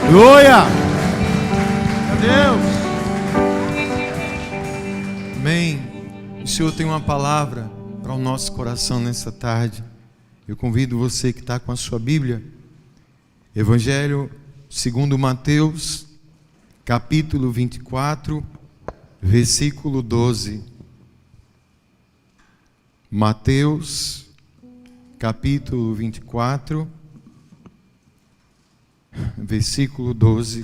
Glória! Meu Deus! Amém. O Senhor tem uma palavra para o nosso coração nessa tarde. Eu convido você que está com a sua Bíblia, Evangelho segundo Mateus, capítulo 24, versículo 12. Mateus, capítulo 24, versículo 12.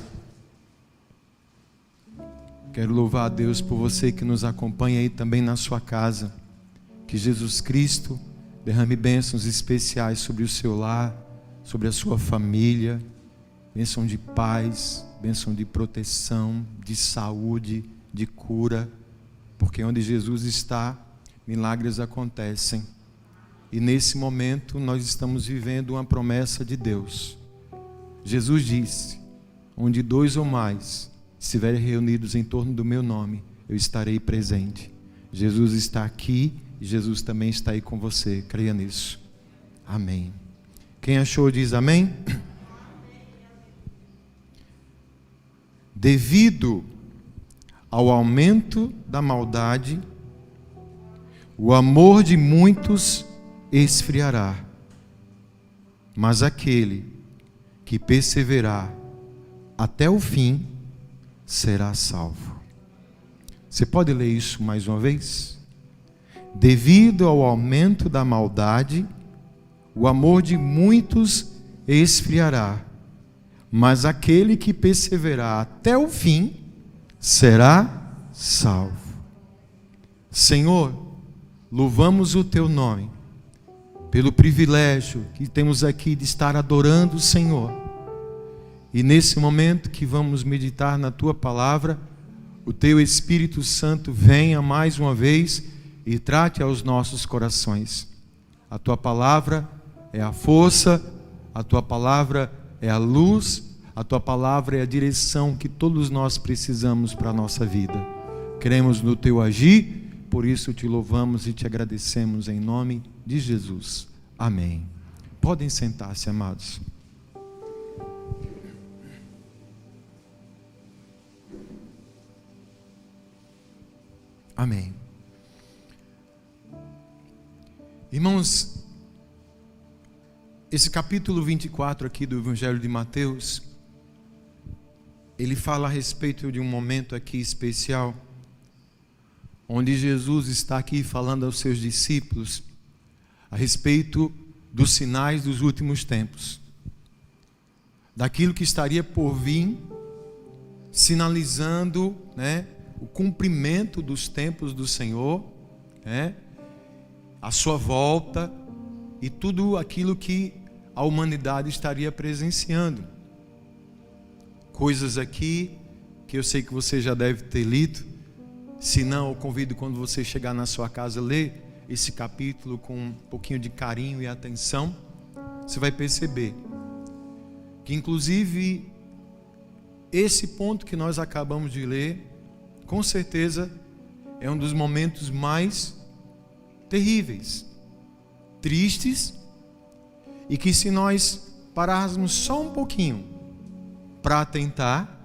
Quero louvar a Deus por você que nos acompanha aí também na sua casa. Que Jesus Cristo derrame bênçãos especiais sobre o seu lar, sobre a sua família, bênção de paz, bênção de proteção, de saúde, de cura, porque onde Jesus está, milagres acontecem. E nesse momento nós estamos vivendo uma promessa de Deus. Jesus disse: onde 2 ou mais estiverem reunidos em torno do meu nome, eu estarei presente. Jesus está aqui e Jesus também está aí com você. Creia nisso. Amém. Quem achou diz amém. Devido ao aumento da maldade, o amor de muitos esfriará, mas aquele que perseverar até o fim será salvo. Você pode ler isso mais uma vez? Devido ao aumento da maldade, o amor de muitos esfriará, mas aquele que perseverar até o fim será salvo. Senhor, louvamos o teu nome pelo privilégio que temos aqui de estar adorando o Senhor. E nesse momento que vamos meditar na tua palavra, o teu Espírito Santo venha mais uma vez e trate aos nossos corações. A tua palavra é a força, a tua palavra é a luz, a tua palavra é a direção que todos nós precisamos para a nossa vida. Cremos no teu agir, por isso te louvamos e te agradecemos em nome de Jesus. Amém. Podem sentar-se, amados. Amém. Irmãos, esse capítulo 24 aqui do Evangelho de Mateus, ele fala a respeito de um momento aqui especial, onde Jesus está aqui falando aos seus discípulos a respeito dos sinais dos últimos tempos, daquilo que estaria por vir, sinalizando, o cumprimento dos tempos do Senhor, a sua volta e tudo aquilo que a humanidade estaria presenciando. Coisas aqui que eu sei que você já deve ter lido. Se não, eu convido, quando você chegar na sua casa, ler esse capítulo com um pouquinho de carinho e atenção. Você vai perceber que, inclusive, esse ponto que nós acabamos de ler, com certeza, é um dos momentos mais terríveis, tristes, e que, se nós pararmos só um pouquinho para atentar,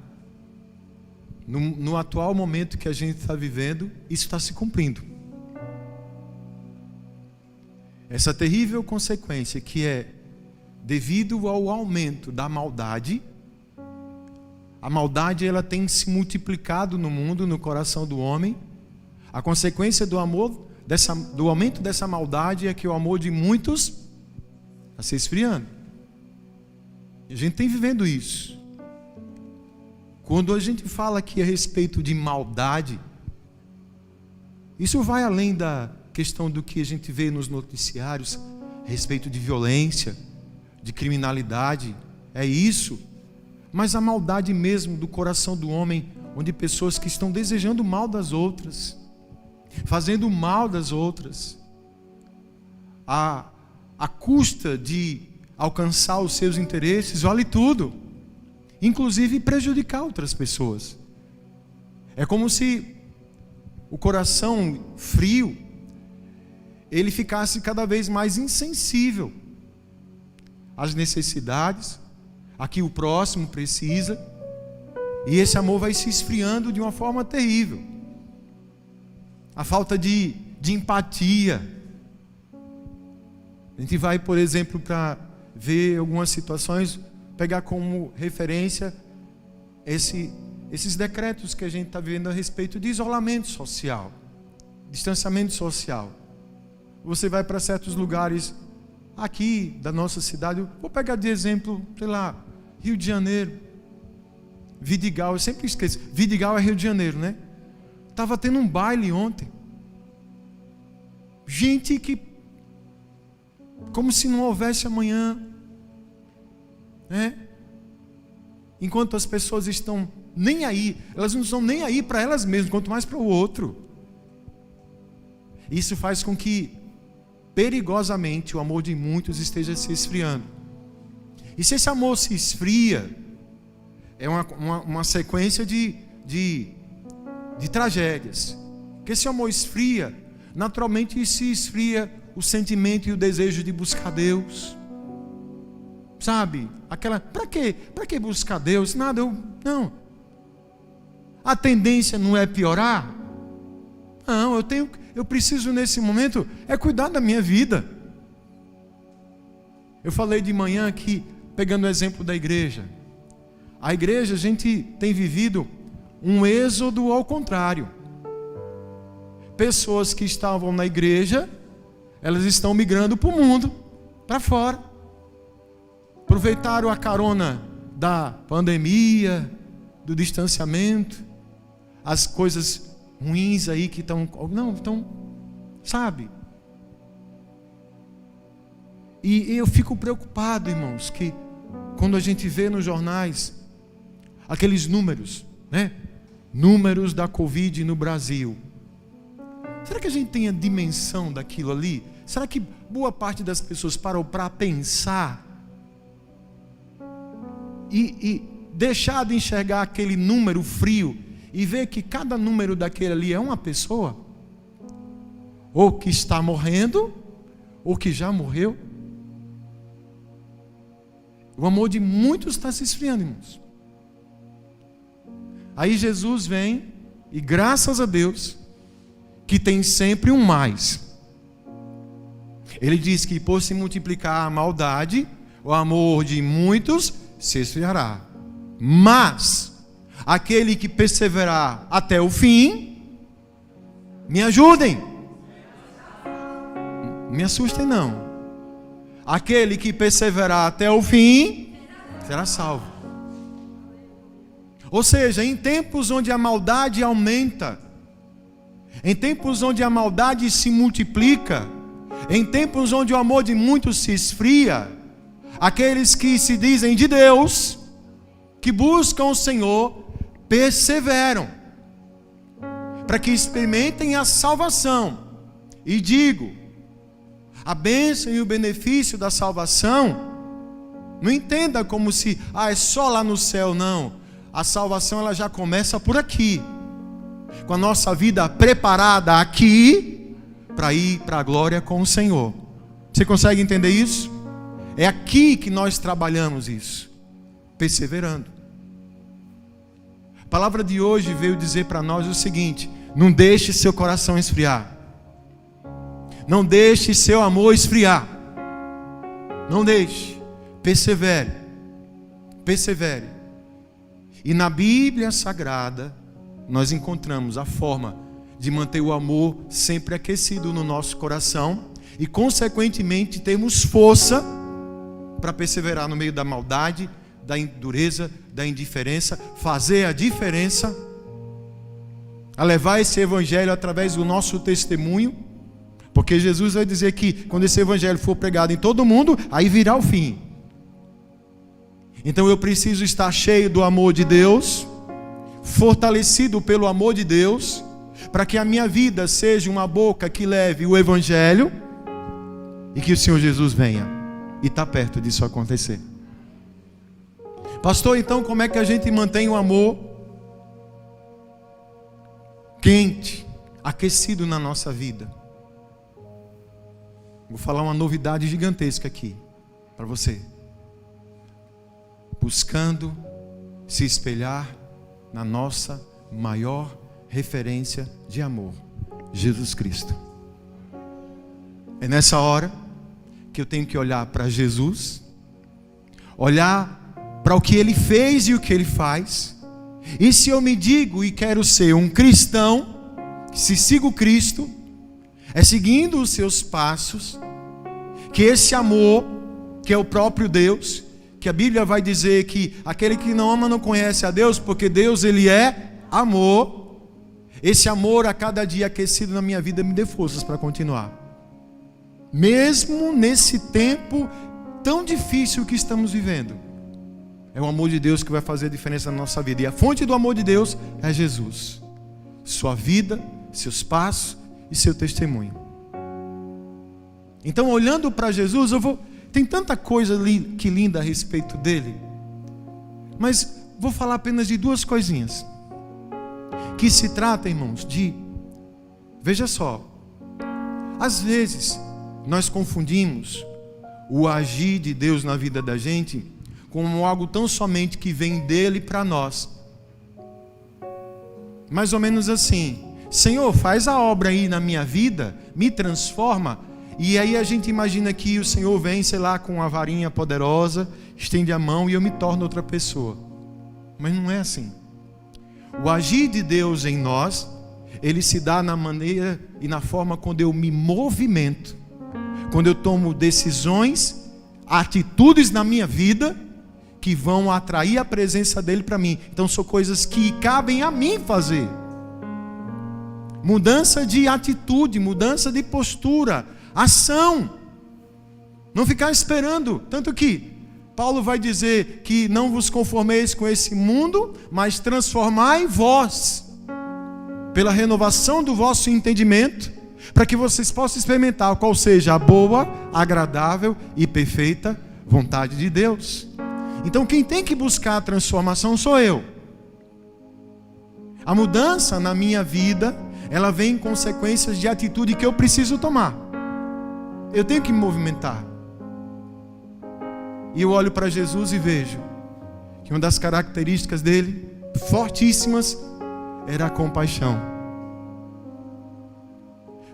no atual momento que a gente está vivendo, isso está se cumprindo. Essa terrível consequência que é devido ao aumento da maldade. A maldade, ela tem se multiplicado no mundo, no coração do homem. A consequência do aumento dessa maldade é que o amor de muitos está se esfriando. E a gente tem vivendo isso. Quando a gente fala aqui a respeito de maldade, isso vai além da questão do que a gente vê nos noticiários a respeito de violência, de criminalidade. É isso. Mas a maldade mesmo do coração do homem, onde pessoas que estão desejando mal das outras, fazendo mal das outras, a custa de alcançar os seus interesses, vale tudo, inclusive prejudicar outras pessoas. É como se o coração frio, ele ficasse cada vez mais insensível às necessidades, Aqui o próximo precisa. E esse amor vai se esfriando de uma forma terrível. A falta de empatia. A gente vai, por exemplo, para ver algumas situações, pegar como referência esses decretos que a gente está vivendo a respeito de isolamento social, distanciamento social. Você vai para certos lugares aqui da nossa cidade, vou pegar de exemplo, sei lá, Rio de Janeiro, Vidigal, eu sempre esqueço, Vidigal é Rio de Janeiro, né? Estava tendo um baile ontem, gente que, como se não houvesse amanhã, né? Enquanto as pessoas estão nem aí, elas não estão nem aí para elas mesmas, quanto mais para o outro. Isso faz com que, perigosamente, o amor de muitos esteja se esfriando. E se esse amor se esfria, é uma sequência de tragédias. Porque esse amor esfria, naturalmente se esfria o sentimento e o desejo de buscar Deus. Sabe? Aquela, para quê? Para que buscar Deus? Nada, não. A tendência não é piorar? Não, eu preciso nesse momento é cuidar da minha vida. Eu falei de manhã aqui, pegando o exemplo da igreja. A igreja, a gente tem vivido um êxodo ao contrário. Pessoas que estavam na igreja, elas estão migrando para o mundo, para fora. Aproveitaram a carona da pandemia, do distanciamento, as coisas ruins aí que estão, sabe? E eu fico preocupado, irmãos, que quando a gente vê nos jornais aqueles números, né? Números da Covid no Brasil. Será que a gente tem a dimensão daquilo ali? Será que boa parte das pessoas parou para pensar e deixar de enxergar aquele número frio e ver que cada número daquele ali é uma pessoa? Ou que está morrendo, ou que já morreu. O amor de muitos está se esfriando, irmãos. Aí Jesus vem, e graças a Deus, que tem sempre um mais. Ele diz que por se multiplicar a maldade, o amor de muitos se esfriará. Mas aquele que perseverar até o fim, me ajudem. Me assustem não. Aquele que perseverar até o fim, será salvo. Ou seja, em tempos onde a maldade aumenta, em tempos onde a maldade se multiplica, em tempos onde o amor de muitos se esfria, aqueles que se dizem de Deus, que buscam o Senhor, perseveram, para que experimentem a salvação. E digo, a bênção e o benefício da salvação, não entenda como se, é só lá no céu, não. A salvação ela já começa por aqui, com a nossa vida preparada aqui, para ir para a glória com o Senhor. Você consegue entender isso? É aqui que nós trabalhamos isso, perseverando. A palavra de hoje veio dizer para nós o seguinte: não deixe seu coração esfriar. Não deixe seu amor esfriar. Não deixe. Persevere. Persevere. E na Bíblia Sagrada, nós encontramos a forma de manter o amor sempre aquecido no nosso coração e, consequentemente, termos força para perseverar no meio da maldade, da dureza, da indiferença, fazer a diferença, a levar esse evangelho através do nosso testemunho, porque Jesus vai dizer que quando esse evangelho for pregado em todo mundo, aí virá o fim. Então eu preciso estar cheio do amor de Deus, fortalecido pelo amor de Deus, para que a minha vida seja uma boca que leve o evangelho e que o Senhor Jesus venha. E está perto disso acontecer. Pastor, então como é que a gente mantém o amor quente, aquecido na nossa vida? Vou falar uma novidade gigantesca aqui para você. buscando se espelhar na nossa maior referência de amor, Jesus Cristo. É nessa hora que eu tenho que olhar para Jesus, olhar para o que Ele fez e o que Ele faz. E se eu me digo e quero ser um cristão, se sigo Cristo, é seguindo os seus passos, que esse amor, que é o próprio Deus, que a Bíblia vai dizer que aquele que não ama não conhece a Deus, porque Deus, Ele é amor. Esse amor a cada dia aquecido na minha vida me dê forças para continuar, mesmo nesse tempo tão difícil que estamos vivendo. É o amor de Deus que vai fazer a diferença na nossa vida, e a fonte do amor de Deus é Jesus, sua vida, seus passos e seu testemunho. Então, olhando para Jesus, tem tanta coisa que linda a respeito dele, mas vou falar apenas de duas coisinhas, que se trata, irmãos, veja só, às vezes nós confundimos o agir de Deus na vida da gente como algo tão somente que vem dele para nós. Mais ou menos assim: Senhor, faz a obra aí na minha vida, me transforma. E aí a gente imagina que o Senhor vem, sei lá, com uma varinha poderosa, estende a mão e eu me torno outra pessoa. Mas não é assim. O agir de Deus em nós, ele se dá na maneira e na forma quando eu me movimento, quando eu tomo decisões, atitudes na minha vida que vão atrair a presença dele para mim. Então são coisas que cabem a mim fazer. Mudança de atitude, mudança de postura, ação. Não ficar esperando. Tanto que Paulo vai dizer que não vos conformeis com esse mundo, mas transformai vós pela renovação do vosso entendimento, para que vocês possam experimentar qual seja a boa, agradável e perfeita vontade de Deus. Então quem tem que buscar a transformação sou eu. A mudança na minha vida, ela vem em consequências de atitude que eu preciso tomar. Eu tenho que me movimentar. E eu olho para Jesus e vejo que uma das características dele, fortíssimas, era a compaixão.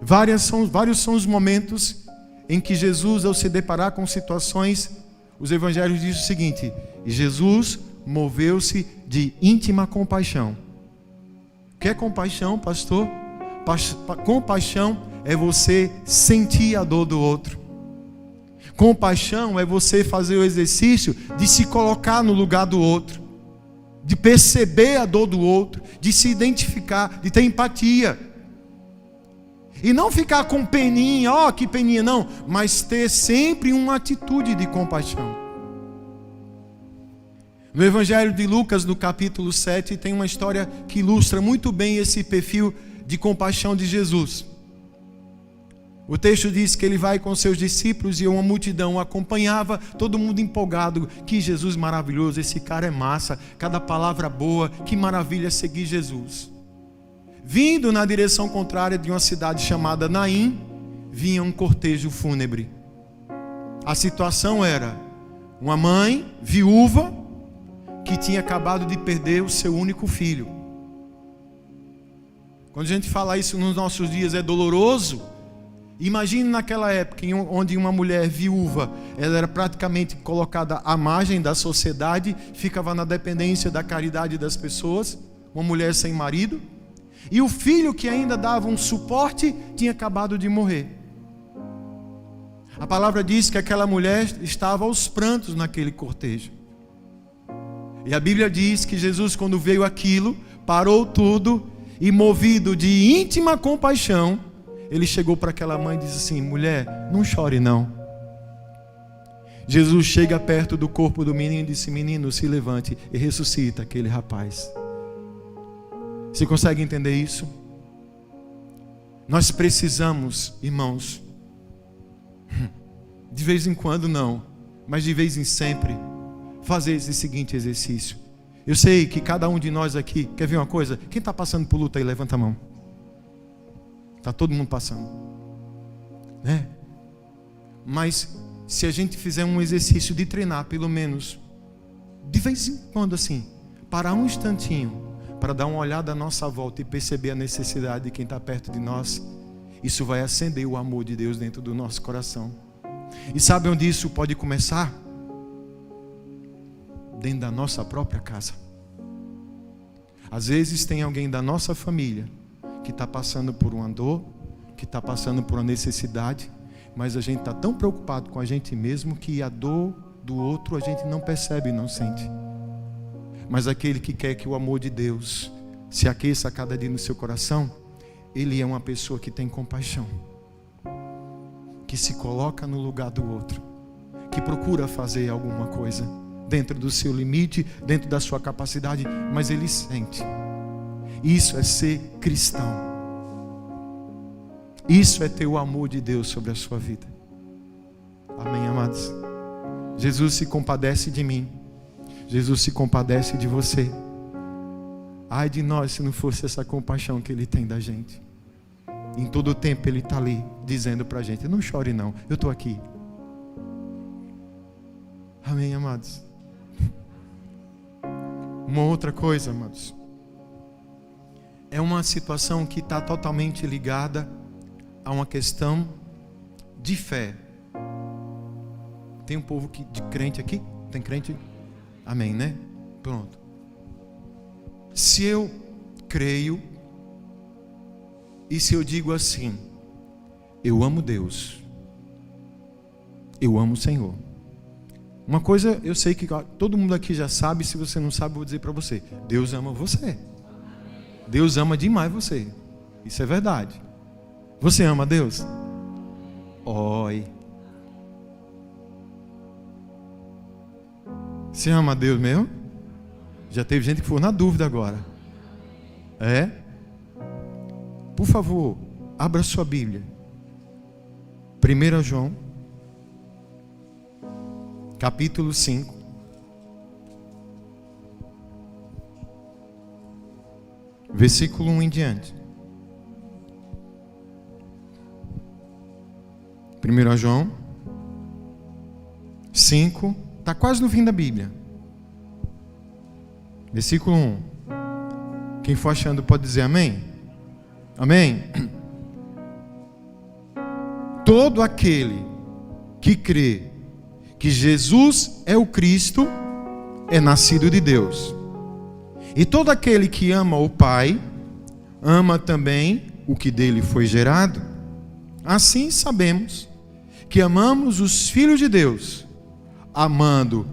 Vários são os momentos em que Jesus, ao se deparar com situações, os evangelhos dizem o seguinte: e Jesus moveu-se de íntima compaixão. O que é compaixão, pastor? Compaixão é você sentir a dor do outro. Compaixão é você fazer o exercício de se colocar no lugar do outro, de perceber a dor do outro, de se identificar, de ter empatia. E não ficar com peninha, que peninha, não, mas ter sempre uma atitude de compaixão. No Evangelho de Lucas, no capítulo 7, tem uma história que ilustra muito bem esse perfil de compaixão de Jesus. O texto diz que ele vai com seus discípulos e uma multidão o acompanhava, todo mundo empolgado. Que Jesus maravilhoso, esse cara é massa, cada palavra boa, que maravilha seguir Jesus. Vindo na direção contrária de uma cidade chamada Naim, vinha um cortejo fúnebre. A situação era uma mãe viúva que tinha acabado de perder o seu único filho. Quando a gente fala isso nos nossos dias é doloroso. Imagine naquela época onde uma mulher viúva, ela era praticamente colocada à margem da sociedade, ficava na dependência da caridade das pessoas, uma mulher sem marido, e o filho que ainda dava um suporte tinha acabado de morrer. A palavra diz que aquela mulher estava aos prantos naquele cortejo. E a Bíblia diz que Jesus, quando veio aquilo, parou tudo e, movido de íntima compaixão, ele chegou para aquela mãe e disse assim: mulher, não chore não. Jesus chega perto do corpo do menino e disse: menino, se levante, e ressuscita aquele rapaz. Você consegue entender isso? Nós precisamos, irmãos, de vez em quando não, mas de vez em sempre, fazer esse seguinte exercício. Eu sei que cada um de nós aqui, quer ver uma coisa? Quem está passando por luta aí, levanta a mão. Está todo mundo passando, né? Mas se a gente fizer um exercício de treinar pelo menos de vez em quando assim, parar um instantinho, para dar uma olhada à nossa volta e perceber a necessidade de quem está perto de nós, isso vai acender o amor de Deus dentro do nosso coração. E sabe onde isso pode começar? Dentro da nossa própria casa. Às vezes tem alguém da nossa família que está passando por uma dor, que está passando por uma necessidade, mas a gente está tão preocupado com a gente mesmo que a dor do outro a gente não percebe e não sente. Mas aquele que quer que o amor de Deus se aqueça a cada dia no seu coração, ele é uma pessoa que tem compaixão, que se coloca no lugar do outro, que procura fazer alguma coisa dentro do seu limite, dentro da sua capacidade, mas ele sente. Isso é ser cristão. Isso é ter o amor de Deus sobre a sua vida. Amém, amados? Jesus se compadece de mim. Jesus se compadece de você. Ai de nós se não fosse essa compaixão que Ele tem da gente. Em todo o tempo Ele está ali, dizendo para a gente, não chore não, eu estou aqui. Amém, amados? Uma outra coisa, amados, é uma situação que está totalmente ligada a uma questão de fé. Tem um povo de crente aqui? Tem crente? Amém, né? Pronto. Se eu creio, e se eu digo assim, eu amo Deus, eu amo o Senhor. Uma coisa eu sei que todo mundo aqui já sabe, se você não sabe eu vou dizer para você, Deus ama você. Deus ama demais você. Isso é verdade. Você ama Deus? Oi. Você ama Deus mesmo? Já teve gente que foi na dúvida agora. É? Por favor, abra sua Bíblia. 1 João, capítulo 5. Versículo 1 em diante. 1 João 5, está quase no fim da Bíblia. Versículo 1. Quem for achando pode dizer amém? Amém? Todo aquele que crê que Jesus é o Cristo é nascido de Deus. E todo aquele que ama o Pai, ama também o que dele foi gerado. Assim sabemos que amamos os filhos de Deus, amando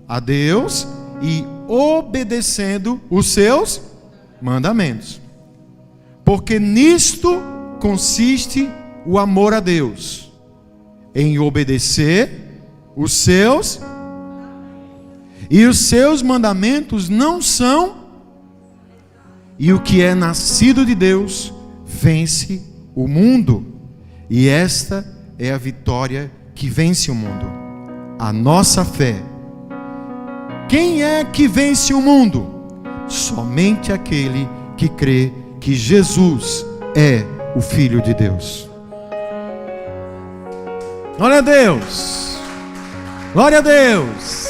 a Deus e obedecendo os seus mandamentos. Porque nisto consiste o amor a Deus, em obedecer os seus, e os seus mandamentos não são, e o que é nascido de Deus vence o mundo, e esta é a vitória que vence o mundo, a nossa fé. Quem é que vence o mundo? Somente aquele que crê que Jesus é o Filho de Deus. Glória a Deus! Glória a Deus!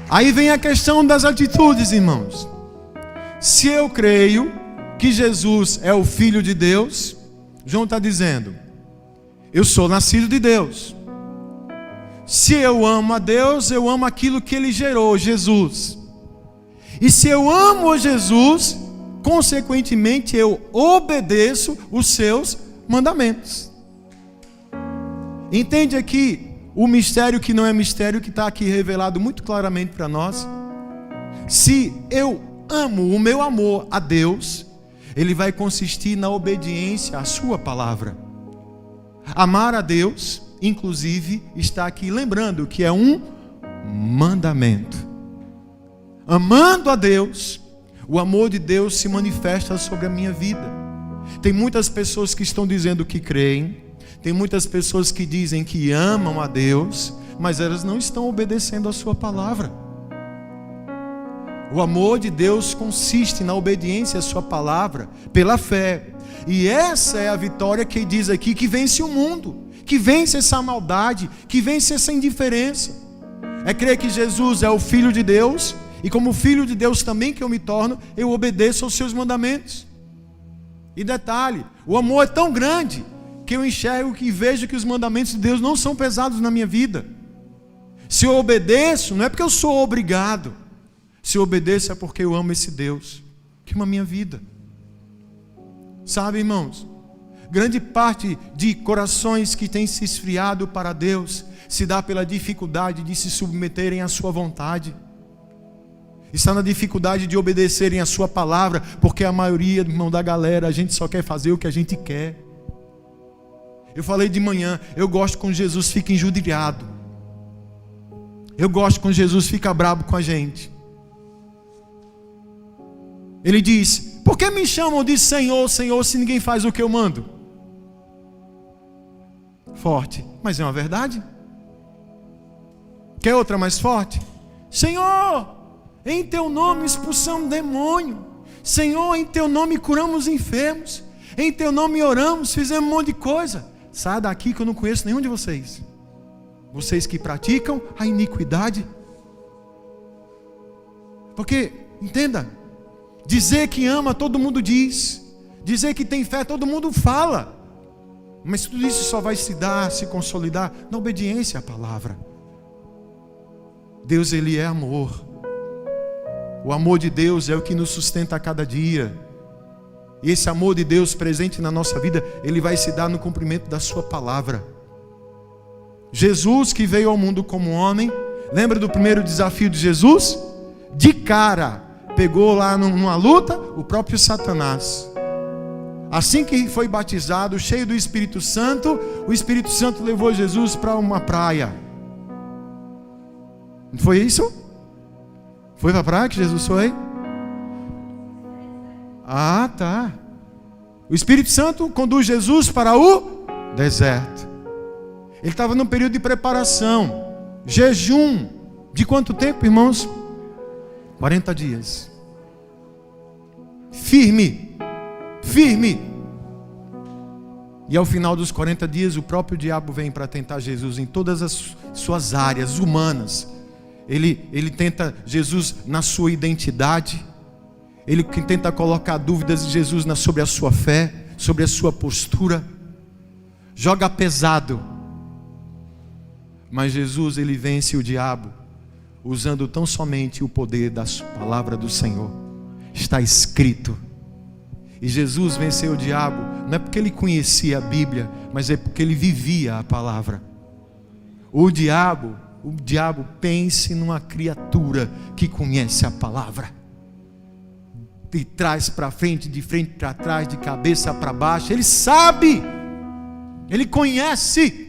Aí vem a questão das atitudes, irmãos. Se eu creio que Jesus é o Filho de Deus, João está dizendo, eu sou nascido de Deus. Se eu amo a Deus, eu amo aquilo que Ele gerou, Jesus. E se eu amo Jesus, consequentemente eu obedeço os seus mandamentos. Entende aqui o mistério que não é mistério, que está aqui revelado muito claramente para nós? Se eu amo o meu amor a Deus, ele vai consistir na obediência à sua palavra. Amar a Deus, inclusive, está aqui lembrando que é um mandamento. Amando a Deus, o amor de Deus se manifesta sobre a minha vida. Tem muitas pessoas que estão dizendo que creem, tem muitas pessoas que dizem que amam a Deus, mas elas não estão obedecendo a sua palavra. O amor de Deus consiste na obediência à sua palavra, pela fé. E essa é a vitória que diz aqui, que vence o mundo, que vence essa maldade, que vence essa indiferença. É crer que Jesus é o Filho de Deus, e como Filho de Deus também que eu me torno, eu obedeço aos seus mandamentos. E detalhe, o amor é tão grande que eu enxergo e vejo que os mandamentos de Deus não são pesados na minha vida. Se eu obedeço, não é porque eu sou obrigado. Se eu obedeço é porque eu amo esse Deus que ama a minha vida. Sabe, irmãos, grande parte de corações que têm se esfriado para Deus se dá pela dificuldade de se submeterem à sua vontade. Está na dificuldade de obedecerem a sua palavra, porque a maioria, irmão, da galera, a gente só quer fazer o que a gente quer. Eu falei de manhã, eu gosto quando Jesus fica injuriado. Eu gosto quando Jesus fica bravo com a gente. Ele diz: por que me chamam de Senhor, Senhor, se ninguém faz o que eu mando? Forte, mas é uma verdade. Quer outra mais forte? Senhor, em teu nome expulsamos demônio. Senhor, em teu nome curamos enfermos. Em teu nome oramos, fizemos um monte de coisa. Sai daqui que eu não conheço nenhum de vocês. Vocês que praticam a iniquidade. Porque, entenda, dizer que ama, todo mundo diz. Dizer que tem fé, todo mundo fala. Mas tudo isso só vai se dar, se consolidar na obediência à palavra. Deus, Ele é amor. O amor de Deus é o que nos sustenta a cada dia. E esse amor de Deus presente na nossa vida, Ele vai se dar no cumprimento da sua palavra. Jesus, que veio ao mundo como homem, lembra do primeiro desafio de Jesus? De cara, pegou lá numa luta o próprio Satanás. Assim que foi batizado, cheio do Espírito Santo, o Espírito Santo levou Jesus para uma praia. Não foi isso? Foi para a praia que Jesus foi? Ah, tá. O Espírito Santo conduz Jesus para o deserto. Ele estava num período de preparação, jejum. De quanto tempo, irmãos? 40 dias. Firme. E ao final dos 40 dias, o próprio diabo vem para tentar Jesus em todas as suas áreas humanas. Ele tenta Jesus na sua identidade. Ele tenta colocar dúvidas de Jesus sobre a sua fé, sobre a sua postura. Joga pesado. Mas Jesus, Ele vence o diabo usando tão somente o poder da palavra do Senhor. Está escrito. E Jesus venceu o diabo, não é porque Ele conhecia a Bíblia, mas é porque Ele vivia a palavra. O diabo, pense numa criatura que conhece a palavra. De trás para frente, de frente para trás, de cabeça para baixo. Ele sabe, ele conhece.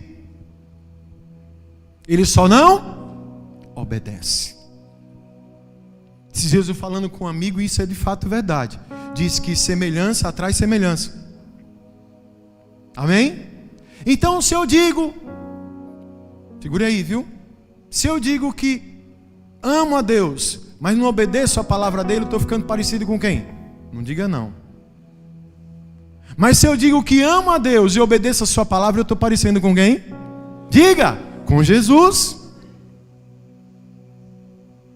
Ele só não obedece. Esses dias eu falando com um amigo, e isso é de fato verdade. Diz que semelhança atrai semelhança. Amém? Então se eu digo, segure aí, viu? Se eu digo que amo a Deus, mas não obedeço a palavra dele, eu estou ficando parecido com quem? Não diga não. Mas se eu digo que amo a Deus e obedeço a sua palavra, eu estou parecendo com quem? Diga! Com Jesus.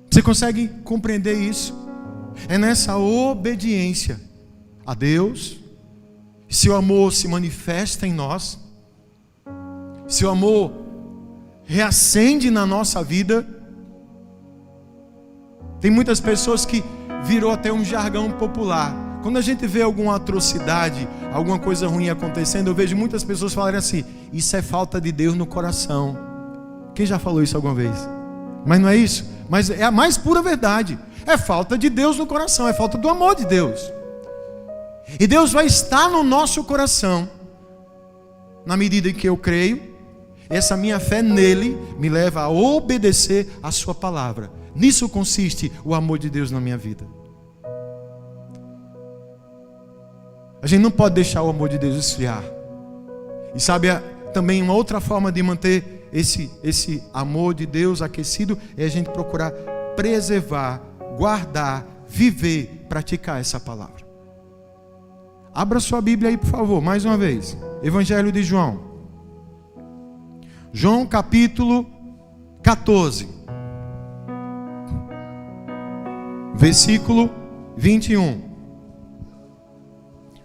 Você consegue compreender isso? É nessa obediência a Deus, seu amor se manifesta em nós, seu amor reacende na nossa vida. Tem muitas pessoas que virou até um jargão popular. Quando a gente vê alguma atrocidade, alguma coisa ruim acontecendo, eu vejo muitas pessoas falarem assim: isso é falta de Deus no coração. Quem já falou isso alguma vez? Mas não é isso. Mas é a mais pura verdade. É falta de Deus no coração. É falta do amor de Deus. E Deus vai estar no nosso coração na medida em que eu creio. Essa minha fé nele me leva a obedecer a sua palavra. Nisso consiste o amor de Deus na minha vida. A gente não pode deixar o amor de Deus esfriar. E sabe, também uma outra forma de manter esse amor de Deus aquecido é a gente procurar preservar, guardar, viver, praticar essa palavra. Abra sua Bíblia aí, por favor, mais uma vez. Evangelho de João. João capítulo 14. versículo 21.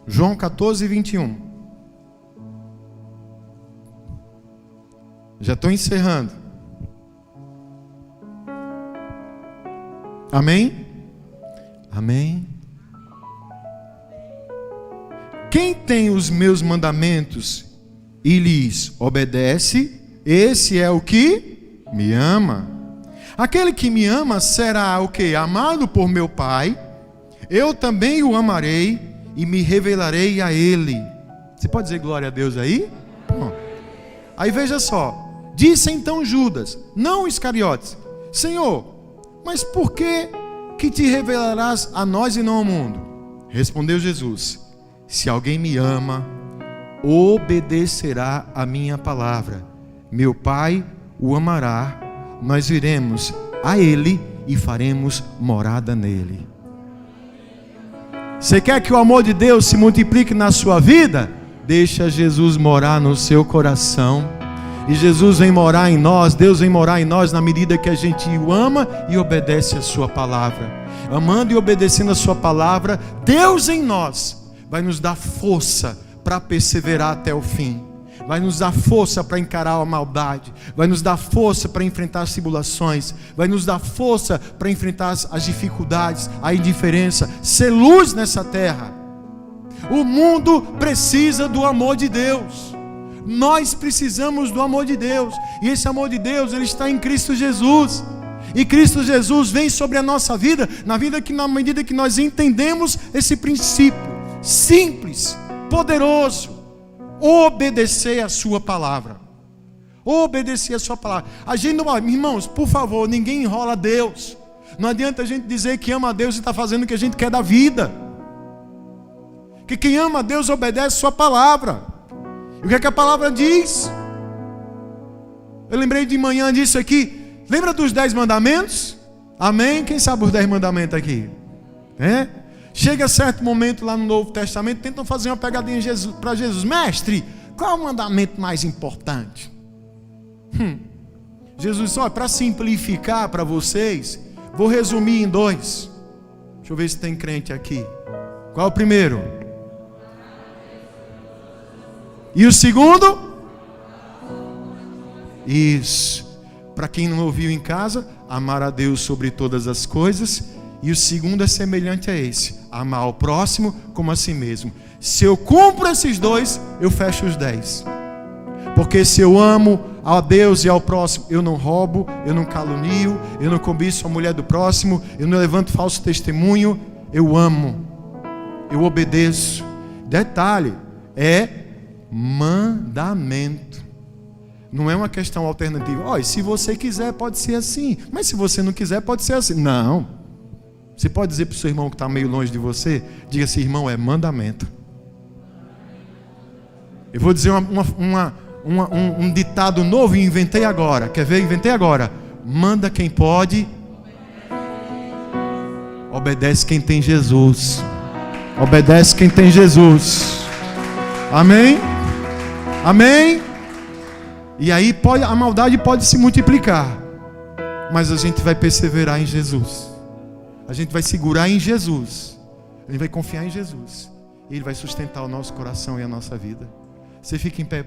João 14, 21. Já estou encerrando. Amém? Amém. Quem tem os meus mandamentos e lhes obedece, esse é o que me ama. Aquele que me ama será o que? Amado por meu Pai. Eu também o amarei e me revelarei a ele. Você pode dizer glória a Deus aí? Bom. Aí veja só. Disse então Judas, não Iscariotes: Senhor, mas por que te revelarás a nós e não ao mundo? Respondeu Jesus: se alguém me ama, obedecerá a minha palavra. Meu Pai o amará, nós iremos a ele e faremos morada nele. Você quer que o amor de Deus se multiplique na sua vida? Deixa Jesus morar no seu coração. E Jesus vem morar em nós, Deus vem morar em nós na medida que a gente o ama e obedece a sua palavra. Amando e obedecendo a sua palavra, Deus em nós vai nos dar força para perseverar até o fim. Vai nos dar força para encarar a maldade. Vai nos dar força para enfrentar as tribulações. Vai nos dar força para enfrentar as dificuldades, a indiferença. Ser luz nessa terra. O mundo precisa do amor de Deus. Nós precisamos do amor de Deus. E esse amor de Deus, ele está em Cristo Jesus. E Cristo Jesus vem sobre a nossa vida, na medida que nós entendemos esse princípio simples, poderoso: obedecer a sua palavra. Obedecer a sua palavra. A gente não, irmãos, por favor, ninguém enrola Deus. Não adianta a gente dizer que ama a Deus e está fazendo o que a gente quer da vida. Que quem ama a Deus obedece a sua palavra. E o que é que a palavra diz? Eu lembrei de manhã disso aqui. Lembra dos 10 mandamentos? Amém? Quem sabe os 10 mandamentos aqui? Chega certo momento lá no Novo Testamento, tentam fazer uma pegadinha para Jesus. Mestre, qual é o mandamento mais importante? Jesus disse: olha, para simplificar para vocês, vou resumir em 2. Deixa eu ver se tem crente aqui. Qual é o primeiro? E o segundo? Isso. Para quem não ouviu em casa, amar a Deus sobre todas as coisas. E o segundo é semelhante a esse: amar ao próximo como a si mesmo. Se eu cumpro esses 2, eu fecho os 10. Porque se eu amo a Deus e ao próximo, eu não roubo, eu não calunio, eu não cobiço a mulher do próximo, eu não levanto falso testemunho. Eu amo, eu obedeço. Detalhe, é mandamento. Não é uma questão alternativa. Olha, se você quiser pode ser assim, mas se você não quiser pode ser assim. Não. Você pode dizer para o seu irmão que está meio longe de você, diga assim: irmão, é mandamento. Eu vou dizer um ditado novo e inventei agora. Quer ver? Inventei agora. Manda quem pode, obedece quem tem Jesus. Obedece quem tem Jesus. Amém? Amém? E aí a maldade pode se multiplicar, mas a gente vai perseverar em Jesus. A gente vai segurar em Jesus. A gente vai confiar em Jesus. E Ele vai sustentar o nosso coração e a nossa vida. Você fica em pé.